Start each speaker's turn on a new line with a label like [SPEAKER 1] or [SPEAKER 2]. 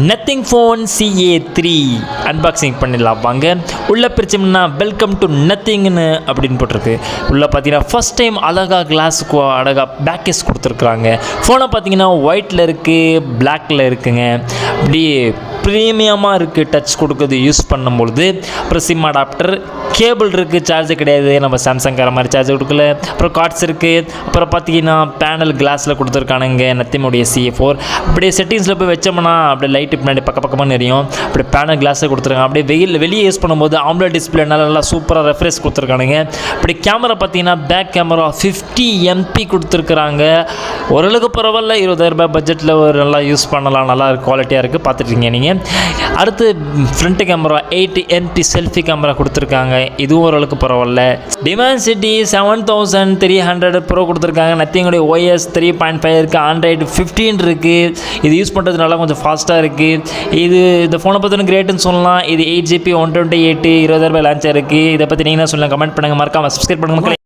[SPEAKER 1] Nothing phone CA3 unboxing பண்ணிடலாம் வாங்க. உள்ளே பிரிச்சோம்னா வெல்கம் டு நத்திங்னு அப்படின்னு போட்டிருக்கு. உள்ளே பார்த்தீங்கன்னா ஃபஸ்ட் டைம் அழகாக கிளாஸுக்கு அழகாக பேக் கேஸ் கொடுத்துருக்குறாங்க. ஃபோனை பார்த்தீங்கன்னா ஒயிட்டில் இருக்குது, பிளாக்கில் இருக்குங்க. அப்படி ப்ரீமியமாக இருக்குது. டச் கொடுக்குறது யூஸ் பண்ணும்பொழுது. அப்புறம் சிம் அடாப்டர், கேபிள் இருக்குது, சார்ஜர் கிடையாது, நம்ம சாம்சங்கார மாதிரி சார்ஜர் கொடுக்கல. அப்புறம் கார்ட்ஸ் இருக்குது. அப்புறம் பார்த்தீங்கன்னா பேனல் கிளாஸில் கொடுத்துருக்கானுங்க நத்தினுடைய CA4. அப்படியே செட்டிங்ஸில் போய் வச்சோம்னா அப்படியே லைட்டு பின்னாடி பக்கமாக நிறையும். அப்படியே பேனல் கிளாஸில் கொடுத்துருக்காங்க. அப்படியே வெளியே யூஸ் பண்ணும்போது ஆம்லெட் டிஸ்பிளே நல்லா சூப்பராக ரெஃப்ரெஷ் கொடுத்துருக்கானுங்க. அப்படி கேமரா பார்த்தீங்கன்னா பேக் கேமரா 50 MP கொடுத்துருக்குறாங்க. ஓரளவுக்கு பரவாயில்ல. 20,000 ரூபாய் பட்ஜெட்டில் ஒரு நல்லா யூஸ் பண்ணலாம். நல்லா குவாலிட்டியாக இருக்குது, பார்த்துட்ருக்கீங்க நீங்கள். அடுத்து front camera 8 MP selfie camera கொடுத்துருக்காங்க. இதுவும் ஓரளவுக்கு பரவாயில்ல. டிமென்சிட்டி 7300 ப்ரோ கொடுத்துருக்காங்க. நத்திங்குடைய OS 3.5 இருக்குது, ஆண்ட்ராய்டு 15 இருக்குது. இது யூஸ் பண்ணுறது நல்லா கொஞ்சம் ஃபாஸ்ட்டாக இருக்குது. இந்த ஃபோனை பற்றி கிரேட்டுன்னு சொல்லலாம். இது 8GB 128 20,000 ரூபாய் லான்ச் இருக்குது. இதை பற்றி நீங்கள் என்ன சொல்லலாம், கமெண்ட் பண்ணுங்கள், மறக்காமல் சப்ஸ்கிரைப் பண்ணுங்கள்.